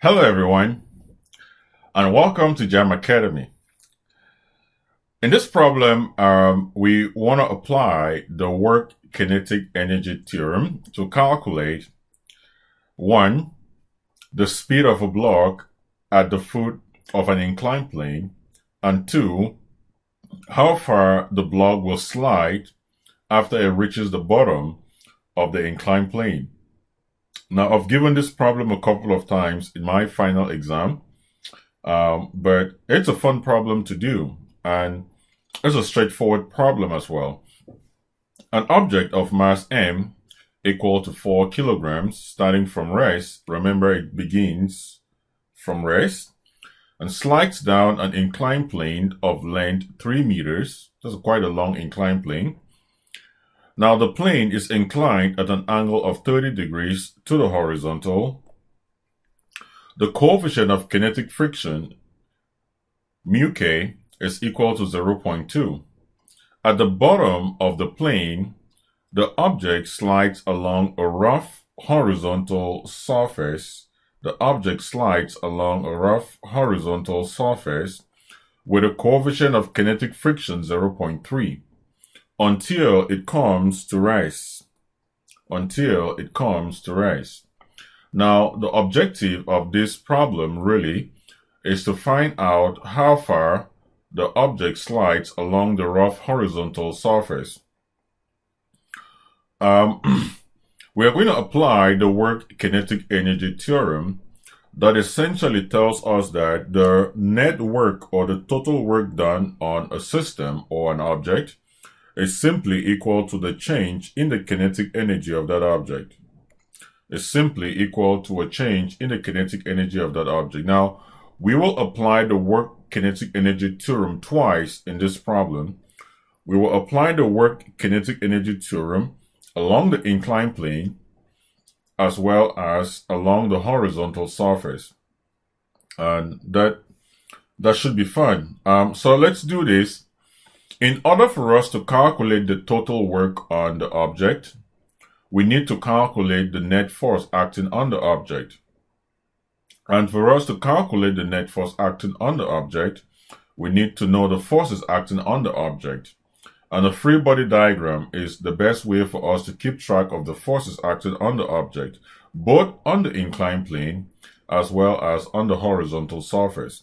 Hello, everyone, and welcome to Jam Academy. In this problem, we want to apply the work kinetic energy theorem to calculate one, the speed of a block at the foot of an inclined plane, and two, how far the block will slide after it reaches the bottom of the inclined plane. Now, I've given this problem a couple of times in my final exam, but it's a fun problem to do, and it's a straightforward problem as well. An object of mass m equal to 4 kilograms starting from rest, remember it begins from rest, and slides down an inclined plane of length 3 meters. That's quite a long inclined plane. Now the plane is inclined at an angle of 30 degrees to the horizontal. The coefficient of kinetic friction, mu k, is equal to 0.2. At the bottom of the plane, the object slides along a rough horizontal surface. The object slides along a rough horizontal surface with a coefficient of kinetic friction 0.3 until it comes to rest. Until it comes to rest. Now, the objective of this problem really is to find out how far the object slides along the rough horizontal surface. We are going to apply the work kinetic energy theorem that essentially tells us that the net work or the total work done on a system or an object is simply equal to the change in the kinetic energy of that object. Is simply equal to a change in the kinetic energy of that object. Now, we will apply the work kinetic energy theorem twice in this problem. We will apply the work kinetic energy theorem along the inclined plane as well as along the horizontal surface. And that should be fun. So let's do this. In order for us to calculate the total work on the object, we need to calculate the net force acting on the object. And for us to calculate the net force acting on the object, we need to know the forces acting on the object. And a free body diagram is the best way for us to keep track of the forces acting on the object, both on the inclined plane as well as on the horizontal surface.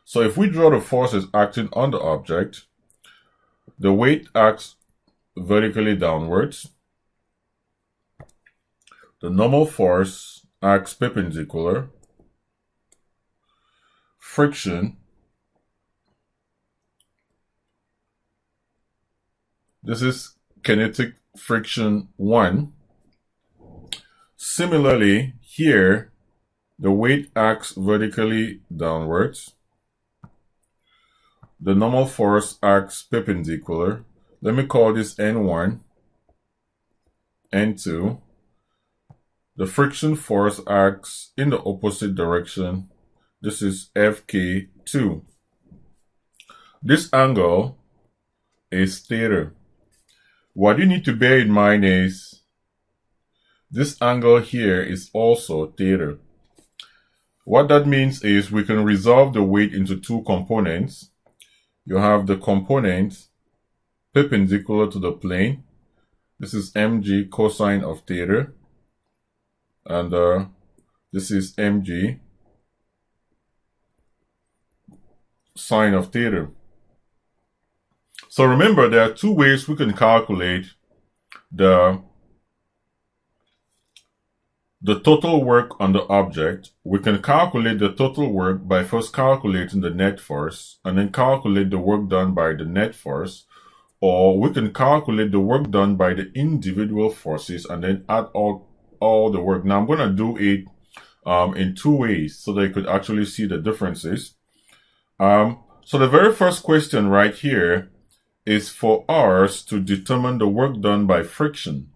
So if we draw the forces acting on the object, the weight acts vertically downwards. The normal force acts perpendicular. Friction. This is kinetic friction 1. Similarly, here, the weight acts vertically downwards. The normal force acts perpendicular. Let me call this N1, N2. The friction force acts in the opposite direction. This is FK2. This angle is theta. What you need to bear in mind is this angle here is also theta. What that means is we can resolve the weight into two components. You have the component perpendicular to the plane. This is mg cosine of theta. And this is mg sine of theta. So remember, there are two ways we can calculate the total work on the object. We can calculate the total work by first calculating the net force and then calculate the work done by the net force, or we can calculate the work done by the individual forces and then add all the work. Now I'm going to do it in two ways so that you could actually see the differences. So the very first question right here is for us to determine the work done by friction.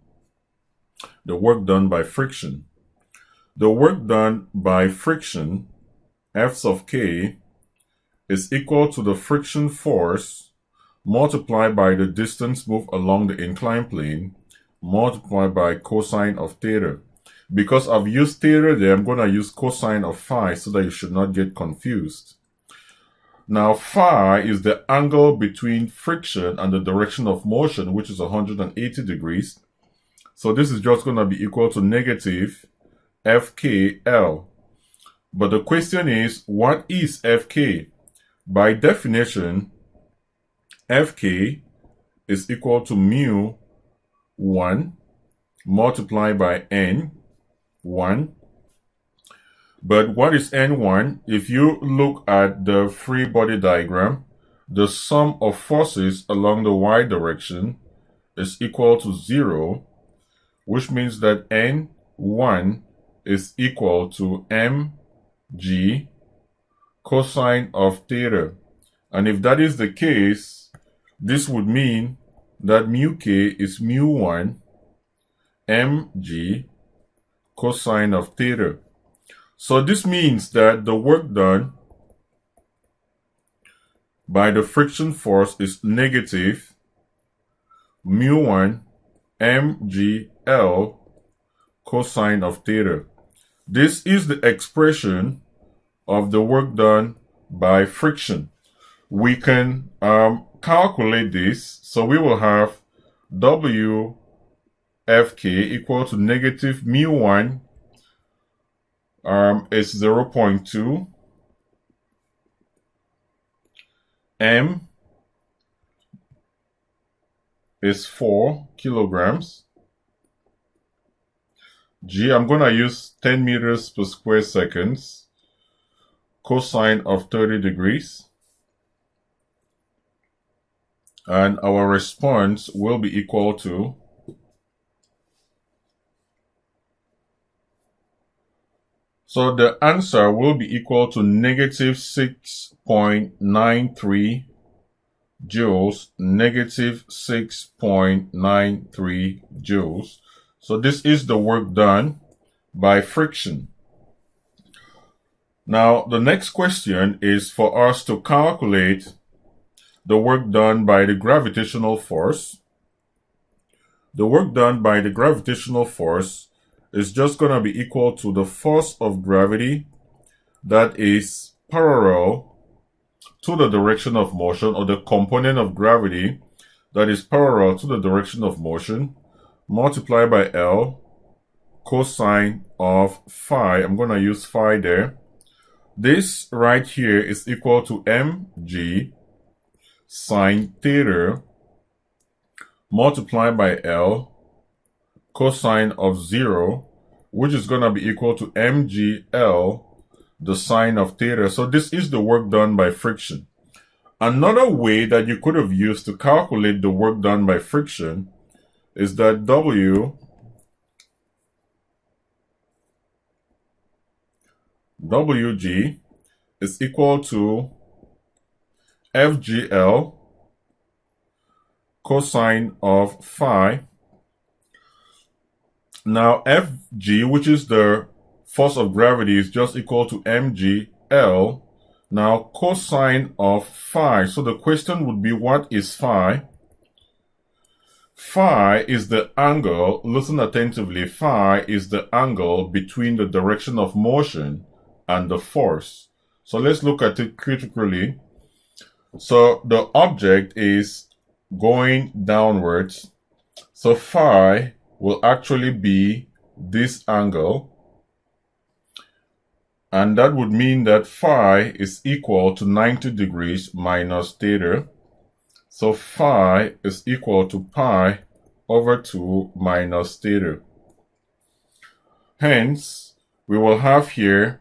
The work done by friction. The work done by friction, F of k, is equal to the friction force multiplied by the distance moved along the inclined plane multiplied by cosine of theta. Because I've used theta there, I'm going to use cosine of phi so that you should not get confused. Now, phi is the angle between friction and the direction of motion, which is 180 degrees. So this is just going to be equal to negative FKL. But the question is, what is Fk? By definition, Fk is equal to mu 1 multiplied by n1. But what is n1? If you look at the free body diagram, the sum of forces along the y direction is equal to 0, which means that n1 is equal to mg cosine of theta. And if that is the case, this would mean that mu k is mu 1 mg cosine of theta. So this means that the work done by the friction force is negative mu 1 mgl cosine of theta. This is the expression of the work done by friction. We can calculate this. So we will have WFK equal to negative mu 1 is 0.2. M is 4 kilograms. G, I'm going to use 10 meters per square seconds. Cosine of 30 degrees. And our response will be equal to so the answer will be equal to negative 6.93 joules, negative 6.93 joules. So this is the work done by friction. Now, the next question is for us to calculate the work done by the gravitational force. The work done by the gravitational force is just going to be equal to the force of gravity that is parallel to the direction of motion, or the component of gravity that is parallel to the direction of motion, multiplied by L cosine of phi. I'm going to use phi there. This right here is equal to mg sine theta multiplied by L cosine of 0, which is going to be equal to mgl, the sine of theta. So this is the work done by friction. Another way that you could have used to calculate the work done by friction is that Wg is equal to FGL cosine of phi. Now Fg, which is the force of gravity, is just equal to mgl. Now cosine of phi. So the question would be, what is phi? Phi is the angle, listen attentively, phi is the angle between the direction of motion and the force. So let's look at it critically. So the object is going downwards. So phi will actually be this angle. And that would mean that phi is equal to 90 degrees minus theta. So phi is equal to pi over 2 minus theta. Hence, we will have here,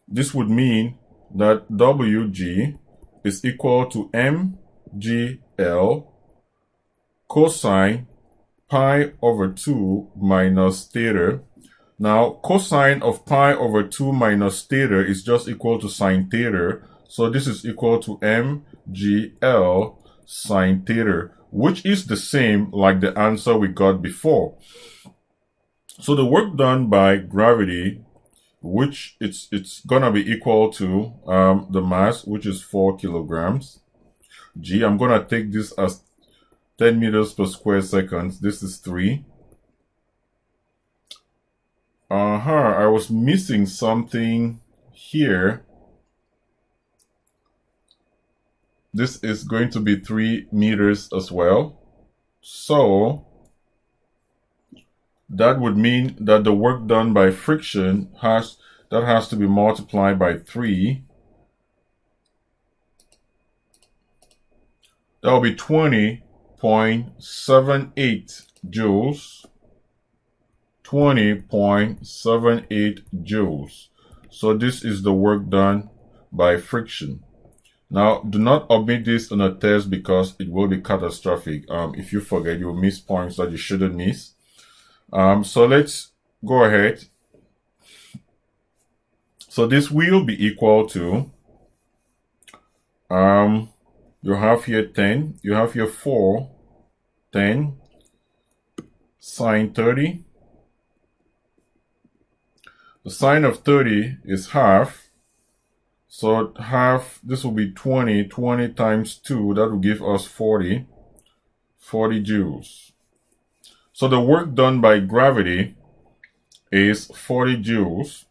this would mean that Wg is equal to mgl cosine pi over 2 minus theta. Now, cosine of pi over 2 minus theta is just equal to sine theta. So this is equal to mgl sine theta, which is the same like the answer we got before. So the work done by gravity, which it's gonna be equal to the mass, which is 4 kilograms. G, I'm gonna take this as 10 meters per square seconds. This is 3. I was missing something here. This is going to be 3 meters as well. So that would mean that the work done by friction has to be multiplied by 3. That will be 20.78 joules. 20.78 joules. So this is the work done by friction. Now, do not omit this on a test because it will be catastrophic. If you forget, you'll miss points that you shouldn't miss. So let's go ahead. So this will be equal to, you have here 10, you have here 4, 10, sine 30. The sine of 30 is half. So half, this will be 20. 20 times 2, that will give us 40 joules. So the work done by gravity is 40 joules.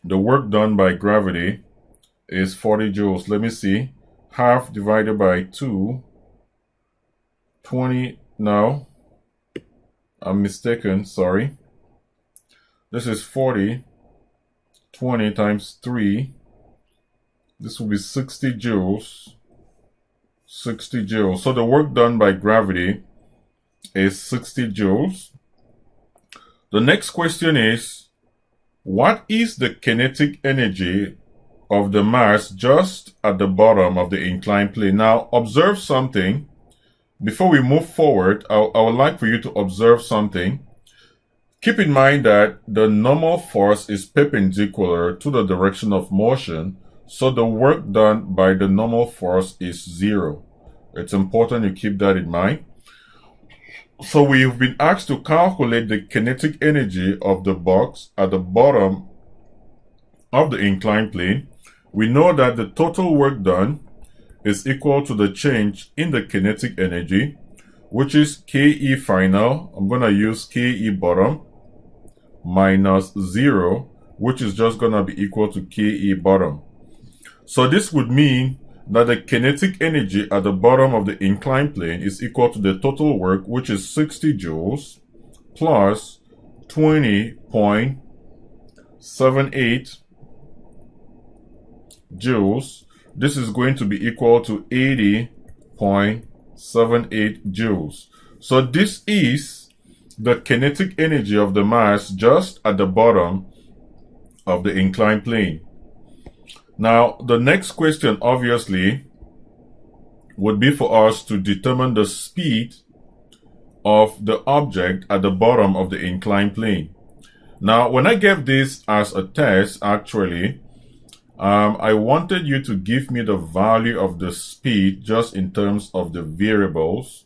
The work done by gravity is 40 joules. Let me see. Half divided by 2. 20, no. I'm mistaken, sorry. This is 40. 20 times 3. This will be 60 joules. 60 joules. So the work done by gravity is 60 joules. The next question is, what is the kinetic energy of the mass just at the bottom of the inclined plane? Now, observe something. Before we move forward, I would like for you to observe something. Keep in mind that the normal force is perpendicular to the direction of motion, so the work done by the normal force is 0. It's important you keep that in mind. So we've been asked to calculate the kinetic energy of the box at the bottom of the inclined plane. We know that the total work done is equal to the change in the kinetic energy, which is Ke final. I'm going to use Ke bottom minus 0, which is just going to be equal to Ke bottom. So this would mean that the kinetic energy at the bottom of the inclined plane is equal to the total work, which is 60 joules plus 20.78 joules. This is going to be equal to 80.78 joules. So this is the kinetic energy of the mass just at the bottom of the inclined plane. Now, the next question obviously would be for us to determine the speed of the object at the bottom of the inclined plane. Now, when I gave this as a test, actually, I wanted you to give me the value of the speed just in terms of the variables.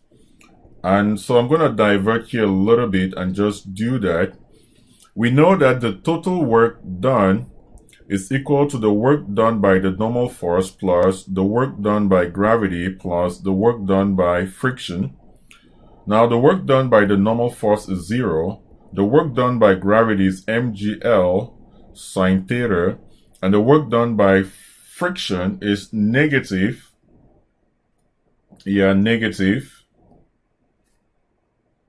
And so I'm going to divert here a little bit and just do that. We know that the total work done is equal to the work done by the normal force plus the work done by gravity plus the work done by friction. Now the work done by the normal force is 0. The work done by gravity is mgl sine theta. And the work done by friction is negative